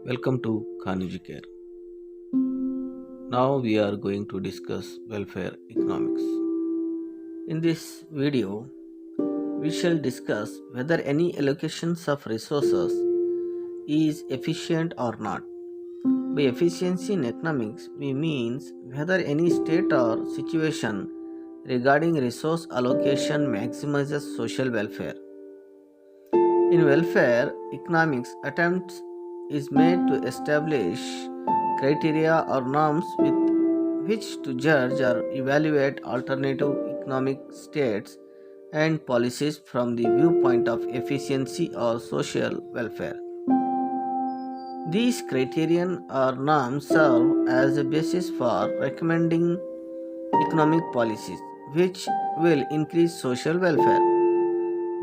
Welcome to Carnegie Care. Now we are going to discuss welfare economics. In this video, we shall discuss whether any allocations of resources is efficient or not. By efficiency in economics, we means whether any state or situation regarding resource allocation maximizes social welfare. In welfare economics, attempts is made to establish criteria or norms with which to judge or evaluate alternative economic states and policies from the viewpoint of efficiency or social welfare. These criterion or norms serve as a basis for recommending economic policies which will increase social welfare.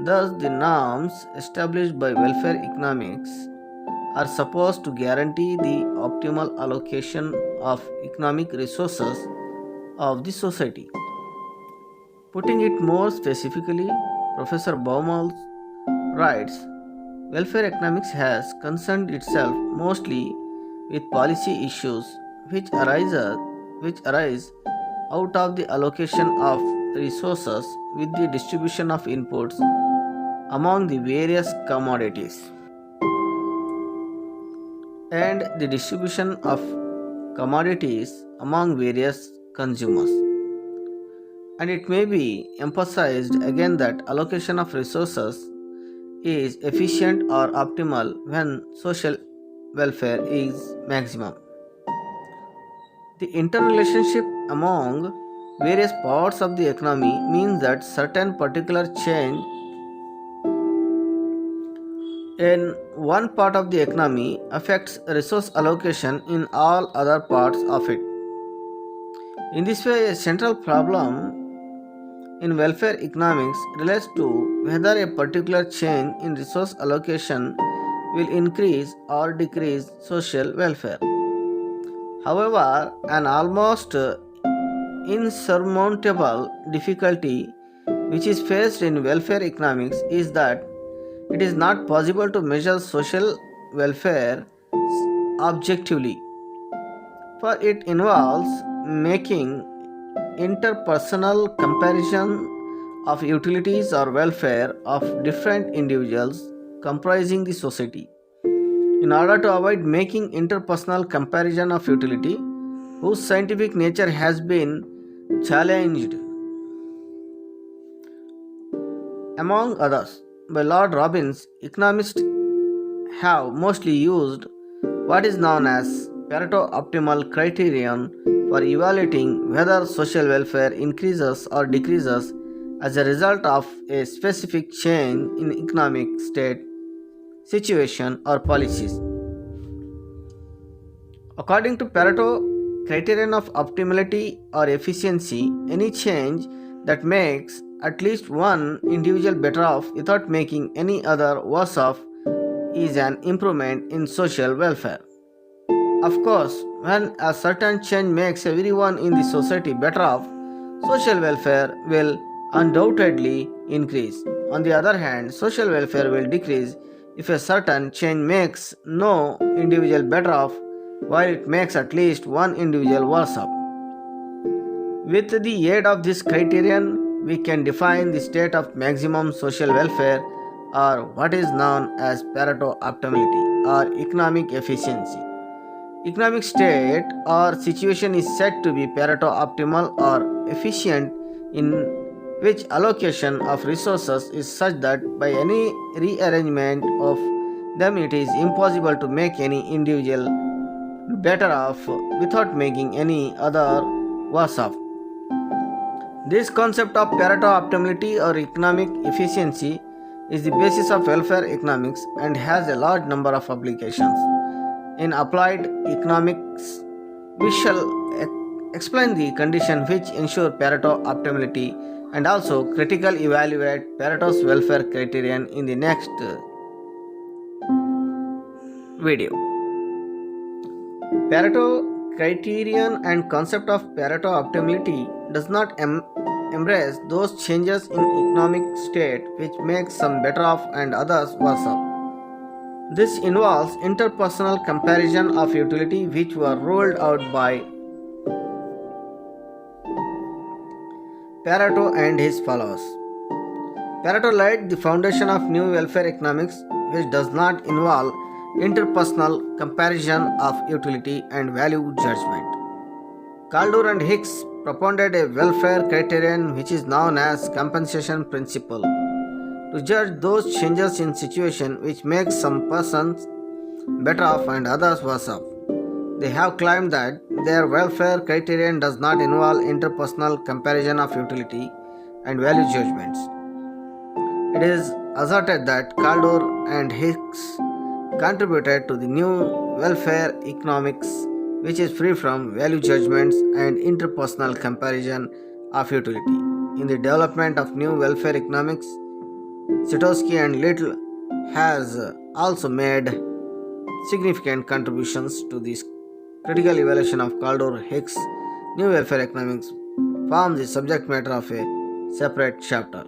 Thus, the norms established by welfare economics are supposed to guarantee the optimal allocation of economic resources of the society. Putting it more specifically, Professor Baumol writes, welfare economics has concerned itself mostly with policy issues which arise out of the allocation of resources with the distribution of inputs among the various commodities and the distribution of commodities among various consumers. And it may be emphasized again that allocation of resources is efficient or optimal when social welfare is maximum. The interrelationship among various parts of the economy means that certain particular change in one part of the economy affects resource allocation in all other parts of it. In this way, a central problem in welfare economics relates to whether a particular change in resource allocation will increase or decrease social welfare. However, an almost insurmountable difficulty which is faced in welfare economics is that it is not possible to measure social welfare objectively, for it involves making interpersonal comparison of utilities or welfare of different individuals comprising the society. In order to avoid making interpersonal comparison of utility, whose scientific nature has been challenged, among others, by Lord Robbins, economists have mostly used what is known as Pareto optimal criterion for evaluating whether social welfare increases or decreases as a result of a specific change in economic state, situation, or policies. According to Pareto criterion of optimality or efficiency, any change that makes at least one individual better off without making any other worse off is an improvement in social welfare. Of course, when a certain change makes everyone in the society better off, social welfare will undoubtedly increase. On the other hand, social welfare will decrease if a certain change makes no individual better off while it makes at least one individual worse off. With the aid of this criterion, we can define the state of maximum social welfare or what is known as Pareto optimality or economic efficiency. Economic state or situation is said to be Pareto optimal or efficient in which allocation of resources is such that by any rearrangement of them it is impossible to make any individual better off without making any other worse off. This concept of Pareto optimality or economic efficiency is the basis of welfare economics and has a large number of applications. In applied economics, we shall explain the conditions which ensure Pareto optimality and also critically evaluate Pareto's welfare criterion in the next video. Pareto criterion and concept of Pareto optimality does not embrace those changes in economic state which make some better off and others worse off. This involves interpersonal comparison of utility which were rolled out by Pareto and his followers. Pareto laid the foundation of new welfare economics, which does not involve interpersonal comparison of utility and value judgment. Kaldor and Hicks propounded a welfare criterion which is known as compensation principle to judge those changes in situation which make some persons better off and others worse off. They have claimed that their welfare criterion does not involve interpersonal comparison of utility and value judgments. It is asserted that Kaldor and Hicks contributed to the new welfare economics, which is free from value judgments and interpersonal comparison of utility. In the development of new welfare economics, Sitosky and Little has also made significant contributions to this critical evaluation of Kaldor-Hicks. New welfare economics forms the subject matter of a separate chapter.